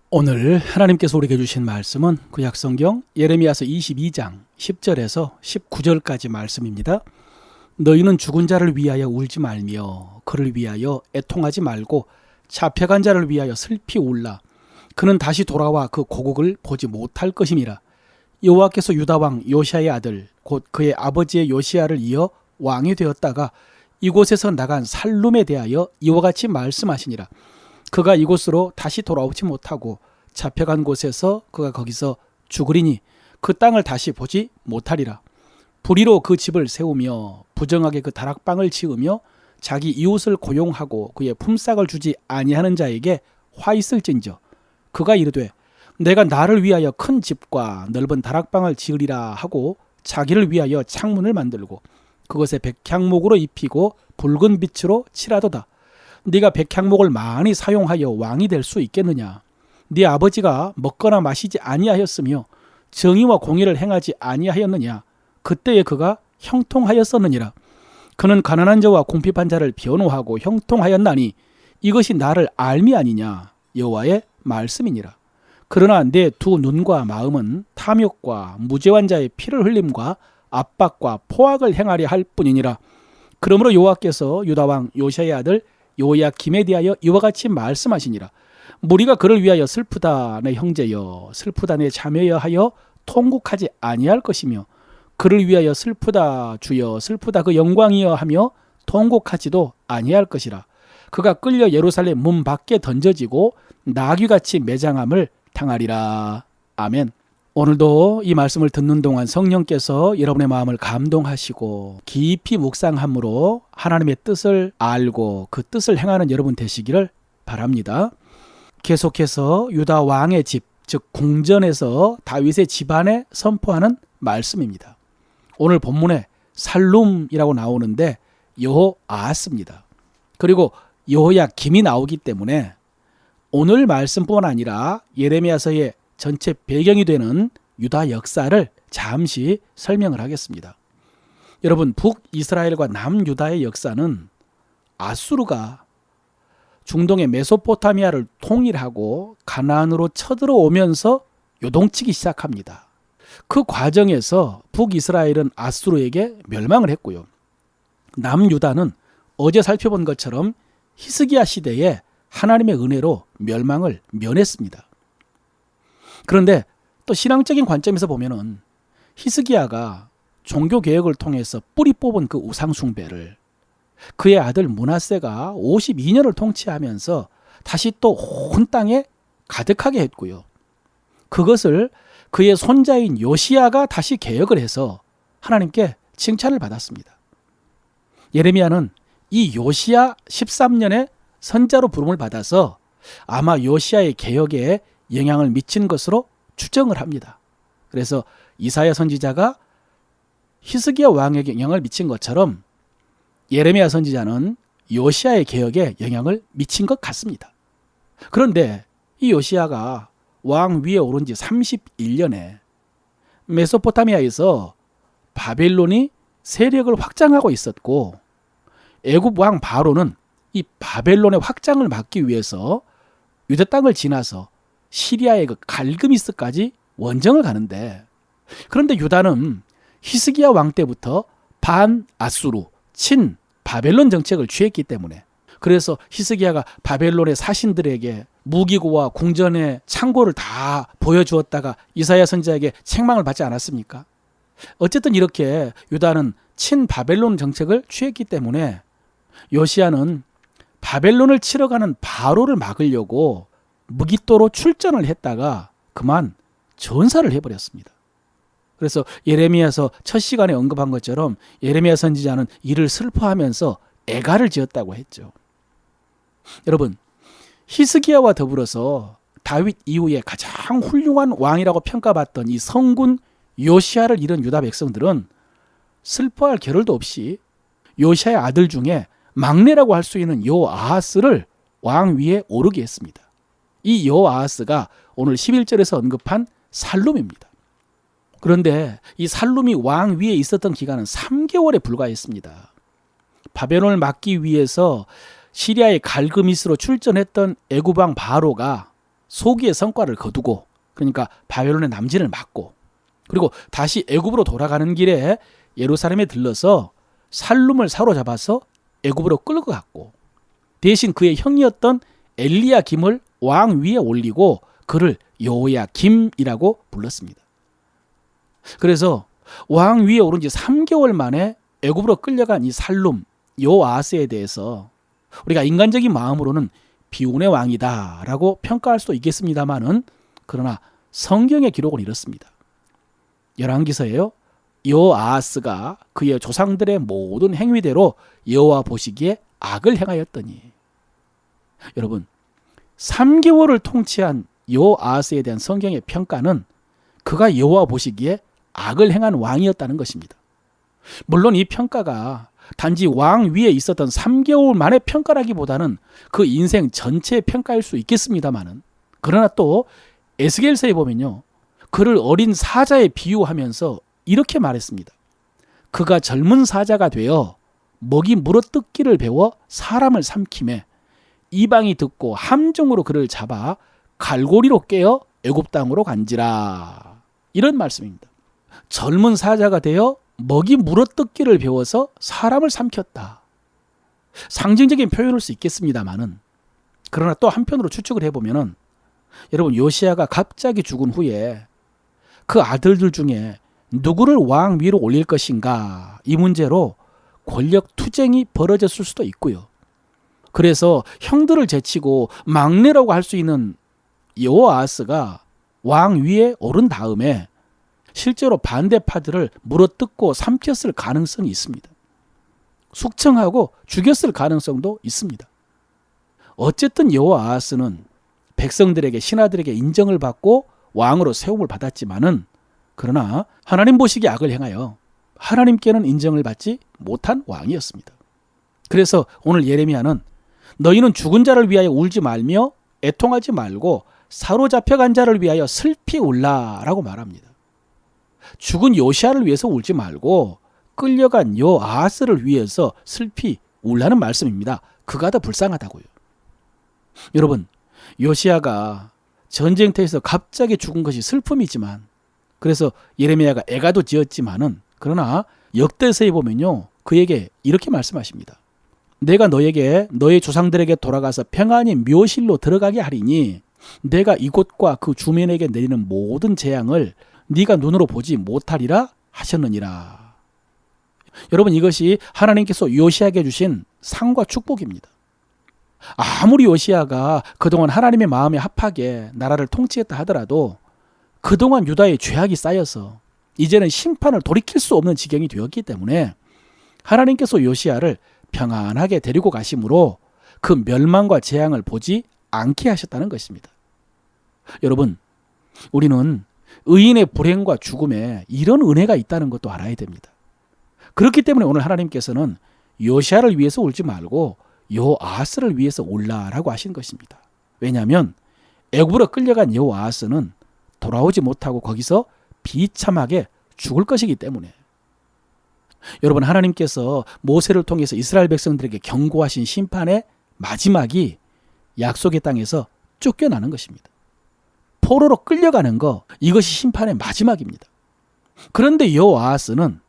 오늘 하나님께서 우리에게 주신 말씀은 구약성경 예레미야서 22장 10절에서 19절까지 말씀입니다. 너희는 죽은 자를 위하여 울지 말며 그를 위하여 애통하지 말고 잡혀간 자를 위하여 슬피 울라. 그는 다시 돌아와 그 고국을 보지 못할 것임이라. 여호와께서 유다 왕 요시야의 아들 곧 그의 아버지의 요시야를 이어 왕이 되었다가 이곳에서 나간 살룸에 대하여 이와 같이 말씀하시니라. 그가 이곳으로 다시 돌아오지 못하고 잡혀간 곳에서 그가 거기서 죽으리니 그 땅을 다시 보지 못하리라. 불의로 그 집을 세우며 부정하게 그 다락방을 지으며 자기 이웃을 고용하고 그의 품삯을 주지 아니하는 자에게 화 있을진저 그가 이르되 내가 나를 위하여 큰 집과 넓은 다락방을 지으리라 하고 자기를 위하여 창문을 만들고 그것에 백향목으로 입히고 붉은 빛으로 칠하도다. 네가 백향목을 많이 사용하여 왕이 될 수 있겠느냐? 네 아버지가 먹거나 마시지 아니하였으며 정의와 공의를 행하지 아니하였느냐? 그때에 그가 형통하였었느니라. 그는 가난한 자와 궁핍한 자를 변호하고 형통하였나니 이것이 나를 알미 아니냐? 여호와의 말씀이니라. 그러나 내 두 눈과 마음은 탐욕과 무죄한 자의 피를 흘림과 압박과 포악을 행하려 할 뿐이니라. 그러므로 여호와께서 유다 왕 요시야의 아들 요야김에 대하여 이와 같이 말씀하시니라. 무리가 그를 위하여 슬프다 내 형제여 슬프다 내 자매여 하여 통곡하지 아니할 것이며 그를 위하여 슬프다 주여 슬프다 그 영광이여 하며 통곡하지도 아니할 것이라. 그가 끌려 예루살렘 문 밖에 던져지고 나귀같이 매장함을 당하리라. 아멘. 오늘도 이 말씀을 듣는 동안 성령께서 여러분의 마음을 감동하시고 깊이 묵상함으로 하나님의 뜻을 알고 그 뜻을 행하는 여러분 되시기를 바랍니다. 계속해서 유다 왕의 집, 즉 궁전에서 다윗의 집안에 선포하는 말씀입니다. 오늘 본문에 살룸이라고 나오는데 여호아하스입니다. 그리고 여호야김이 나오기 때문에 오늘 말씀뿐만 아니라 예레미야서의 전체 배경이 되는 유다 역사를 잠시 설명을 하겠습니다. 여러분, 북이스라엘과 남유다의 역사는 아수르가 중동의 메소포타미아를 통일하고 가나안으로 쳐들어오면서 요동치기 시작합니다. 그 과정에서 북이스라엘은 아수르에게 멸망을 했고요. 남유다는 어제 살펴본 것처럼 히스기야 시대에 하나님의 은혜로 멸망을 면했습니다. 그런데 또 신앙적인 관점에서 보면은 히스기야가 종교개혁을 통해서 뿌리 뽑은 그 우상숭배를 그의 아들 므낫세가 52년을 통치하면서 다시 또 온 땅에 가득하게 했고요. 그것을 그의 손자인 요시야가 다시 개혁을 해서 하나님께 칭찬을 받았습니다. 예레미야는 이 요시야 13년의 선자로 부름을 받아서 아마 요시야의 개혁에 영향을 미친 것으로 추정을 합니다. 그래서 이사야 선지자가 히스기야 왕에게 영향을 미친 것처럼 예레미야 선지자는 요시야의 개혁에 영향을 미친 것 같습니다. 그런데 이 요시야가 왕 위에 오른 지 31년에 메소포타미아에서 바벨론이 세력을 확장하고 있었고 애굽 왕 바로는 이 바벨론의 확장을 막기 위해서 유대 땅을 지나서 시리아의 그 갈그미스까지 원정을 가는데, 그런데 유다는 히스기야 왕 때부터 반아수르, 친 바벨론 정책을 취했기 때문에, 그래서 히스기야가 바벨론의 사신들에게 무기고와 궁전의 창고를 다 보여주었다가 이사야 선지자에게 책망을 받지 않았습니까? 어쨌든 이렇게 유다는 친 바벨론 정책을 취했기 때문에 요시야는 바벨론을 치러 가는 바로를 막으려고 무기또로 출전을 했다가 그만 전사를 해버렸습니다. 그래서 예레미야서 첫 시간에 언급한 것처럼 예레미야 선지자는 이를 슬퍼하면서 애가를 지었다고 했죠. 여러분, 히스기야와 더불어서 다윗 이후에 가장 훌륭한 왕이라고 평가받던 이 성군 요시야를 잃은 유다 백성들은 슬퍼할 겨를도 없이 요시야의 아들 중에 막내라고 할 수 있는 여호아하스를 왕 위에 오르게 했습니다. 이 여호아하스가 오늘 11절에서 언급한 살룸입니다. 그런데 이 살룸이 왕 위에 있었던 기간은 3개월에 불과했습니다. 바벨론을 막기 위해서 시리아의 갈그미스로 출전했던 애굽 왕 바로가 소기의 성과를 거두고, 그러니까 바벨론의 남진을 막고, 그리고 다시 애굽으로 돌아가는 길에 예루살렘에 들러서 살룸을 사로잡아서 애굽으로 끌고 갔고, 대신 그의 형이었던 엘리야김을 왕 위에 올리고 그를 여호야김이라고 불렀습니다. 그래서 왕 위에 오른 지 3개월 만에 애굽으로 끌려간 이 살룸 여호아스에 대해서 우리가 인간적인 마음으로는 비운의 왕이다라고 평가할 수도 있겠습니다만은, 그러나 성경의 기록은 이렇습니다. 열왕기서에요, 여호아스가 그의 조상들의 모든 행위대로 여호와 보시기에 악을 행하였더니. 여러분, 3개월을 통치한 여호아스에 대한 성경의 평가는 그가 여호와 보시기에 악을 행한 왕이었다는 것입니다. 물론 이 평가가 단지 왕 위에 있었던 3개월 만의 평가라기보다는 그 인생 전체의 평가일 수 있겠습니다만은, 그러나 또 에스겔서에 보면요, 그를 어린 사자에 비유하면서 이렇게 말했습니다. 그가 젊은 사자가 되어 먹이 물어뜯기를 배워 사람을 삼킴에 이방이 듣고 함정으로 그를 잡아 갈고리로 깨어 애굽 땅으로 간지라. 이런 말씀입니다. 젊은 사자가 되어 먹이 물어뜯기를 배워서 사람을 삼켰다. 상징적인 표현일 수 있겠습니다만은, 그러나 또 한편으로 추측을 해보면은, 여러분, 요시야가 갑자기 죽은 후에 그 아들들 중에 누구를 왕 위로 올릴 것인가, 이 문제로 권력 투쟁이 벌어졌을 수도 있고요. 그래서 형들을 제치고 막내라고 할 수 있는 여호아스가 왕 위에 오른 다음에 실제로 반대파들을 물어뜯고 삼켰을 가능성이 있습니다. 숙청하고 죽였을 가능성도 있습니다. 어쨌든 여호아스는 백성들에게, 신하들에게 인정을 받고 왕으로 세움을 받았지만은, 그러나 하나님 보시기에 악을 행하여 하나님께는 인정을 받지 못한 왕이었습니다. 그래서 오늘 예레미야는 너희는 죽은 자를 위하여 울지 말며 애통하지 말고 사로잡혀간 자를 위하여 슬피 울라라고 말합니다. 죽은 요시야를 위해서 울지 말고 끌려간 여호아스를 위해서 슬피 울라는 말씀입니다. 그가 더 불쌍하다고요. 여러분, 요시야가 전쟁터에서 갑자기 죽은 것이 슬픔이지만, 그래서 예레미야가 애가도 지었지만은, 그러나 역대서에 보면요, 그에게 이렇게 말씀하십니다. 내가 너에게 너의 조상들에게 돌아가서 평안히 묘실로 들어가게 하리니 내가 이곳과 그 주민에게 내리는 모든 재앙을 네가 눈으로 보지 못하리라 하셨느니라. 여러분, 이것이 하나님께서 요시야에게 주신 상과 축복입니다. 아무리 요시야가 그동안 하나님의 마음에 합하게 나라를 통치했다 하더라도 그동안 유다의 죄악이 쌓여서 이제는 심판을 돌이킬 수 없는 지경이 되었기 때문에 하나님께서 요시야를 평안하게 데리고 가심으로 그 멸망과 재앙을 보지 않게 하셨다는 것입니다. 여러분, 우리는 의인의 불행과 죽음에 이런 은혜가 있다는 것도 알아야 됩니다. 그렇기 때문에 오늘 하나님께서는 요시야를 위해서 울지 말고 여호아스를 위해서 울라라고 하신 것입니다. 왜냐하면 애굽으로 끌려간 여호아스는 돌아오지 못하고 거기서 비참하게 죽을 것이기 때문에. 여러분, 하나님께서 모세를 통해서 이스라엘 백성들에게 경고하신 심판의 마지막이 약속의 땅에서 쫓겨나는 것입니다. 포로로 끌려가는 거, 이것이 심판의 마지막입니다. 그런데 여호아스는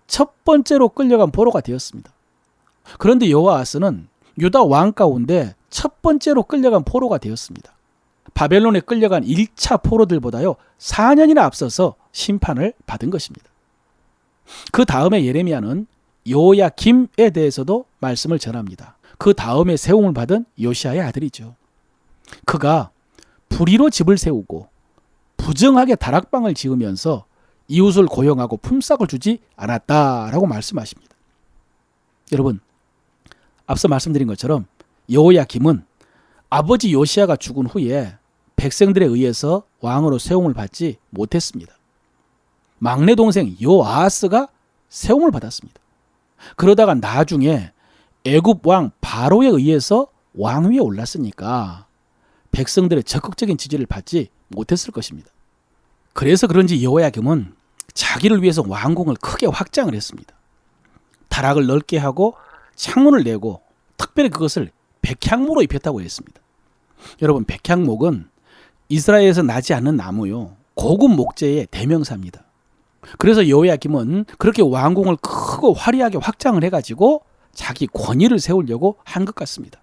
첫 번째로 끌려간 포로가 되었습니다. 그런데 여호아스는 유다 왕 가운데 첫 번째로 끌려간 포로가 되었습니다. 바벨론에 끌려간 1차 포로들보다요 4년이나 앞서서 심판을 받은 것입니다. 그 다음에 예레미야는 여호야김에 대해서도 말씀을 전합니다. 그 다음에 세움을 받은 요시야의 아들이죠. 그가 불의로 집을 세우고 부정하게 다락방을 지으면서 이웃을 고용하고 품삯을 주지 않았다라고 말씀하십니다. 여러분, 앞서 말씀드린 것처럼 여호야김은 아버지 요시야가 죽은 후에 백성들에 의해서 왕으로 세움을 받지 못했습니다. 막내 동생 여호아스가 세움을 받았습니다. 그러다가 나중에 애굽 왕 바로에 의해서 왕 위에 올랐으니까 백성들의 적극적인 지지를 받지 못했을 것입니다. 그래서 그런지 여호야김은 자기를 위해서 왕궁을 크게 확장을 했습니다. 다락을 넓게 하고 창문을 내고 특별히 그것을 백향목으로 입혔다고 했습니다. 여러분, 백향목은 이스라엘에서 나지 않는 나무요. 고급 목재의 대명사입니다. 그래서 여호야김은 그렇게 왕궁을 크고 화려하게 확장을 해가지고 자기 권위를 세우려고 한 것 같습니다.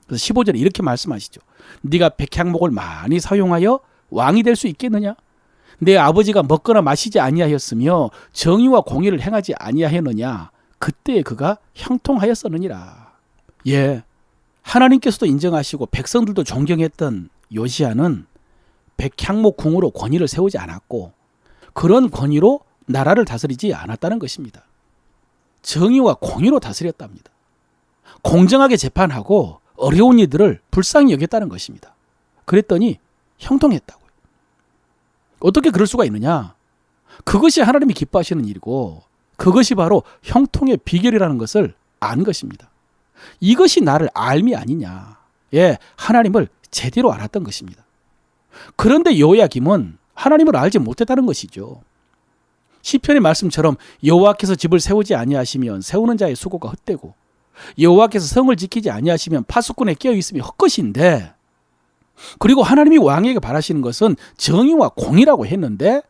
그래서 15절에 이렇게 말씀하시죠. 네가 백향목을 많이 사용하여 왕이 될 수 있겠느냐? 내 아버지가 먹거나 마시지 아니하였으며 정의와 공의를 행하지 아니하였느냐? 그때 그가 형통하였었느니라. 예, 하나님께서도 인정하시고 백성들도 존경했던 요시야는 백향목 궁으로 권위를 세우지 않았고 그런 권위로 나라를 다스리지 않았다는 것입니다. 정의와 공의로 다스렸답니다. 공정하게 재판하고 어려운 이들을 불쌍히 여겼다는 것입니다. 그랬더니 형통했다고요. 어떻게 그럴 수가 있느냐? 그것이 하나님이 기뻐하시는 일이고 그것이 바로 형통의 비결이라는 것을 안 것입니다. 이것이 나를 알미 아니냐. 예, 하나님을 제대로 알았던 것입니다. 그런데 여호야김은 하나님을 알지 못했다는 것이죠. 시편의 말씀처럼 여호와께서 집을 세우지 아니하시면 세우는 자의 수고가 헛되고 여호와께서 성을 지키지 아니하시면 파수꾼에 깨어 있음이 헛것인데, 그리고 하나님이 왕에게 바라시는 것은 정의와 공의라고 했는데,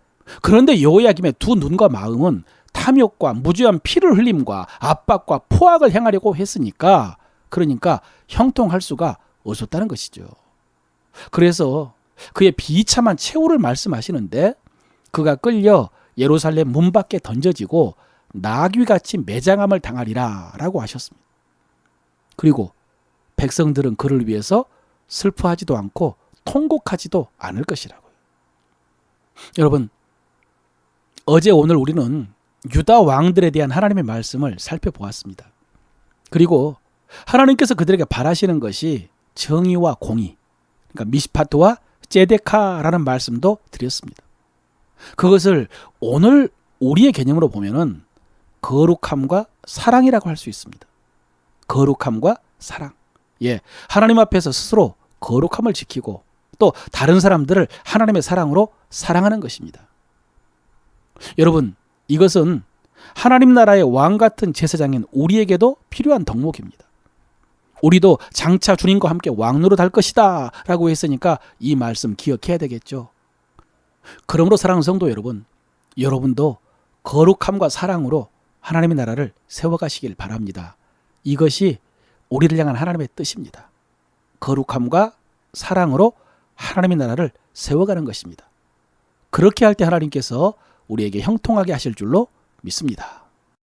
그런데 여호야김의 두 눈과 마음은 탐욕과 무죄한 피를 흘림과 압박과 포악을 행하려고 했으니까, 그러니까 형통할 수가 없었다는 것이죠. 그래서 그의 비참한 최후를 말씀하시는데, 그가 끌려 예루살렘 문 밖에 던져지고 나귀같이 매장함을 당하리라 라고 하셨습니다. 그리고 백성들은 그를 위해서 슬퍼하지도 않고 통곡하지도 않을 것이라고요. 여러분, 어제 오늘 우리는 유다 왕들에 대한 하나님의 말씀을 살펴보았습니다. 그리고 하나님께서 그들에게 바라시는 것이 정의와 공의, 그러니까 미시파트와 제데카라는 말씀도 드렸습니다. 그것을 오늘 우리의 개념으로 보면은 거룩함과 사랑이라고 할 수 있습니다. 거룩함과 사랑. 예, 하나님 앞에서 스스로 거룩함을 지키고 또 다른 사람들을 하나님의 사랑으로 사랑하는 것입니다. 여러분, 이것은 하나님 나라의 왕 같은 제사장인 우리에게도 필요한 덕목입니다. 우리도 장차 주님과 함께 왕노릇 할 것이다 라고 했으니까 이 말씀 기억해야 되겠죠. 그러므로 사랑하는 성도 여러분, 여러분도 거룩함과 사랑으로 하나님의 나라를 세워가시길 바랍니다. 이것이 우리를 향한 하나님의 뜻입니다. 거룩함과 사랑으로 하나님의 나라를 세워가는 것입니다. 그렇게 할 때 하나님께서 우리에게 형통하게 하실 줄로 믿습니다.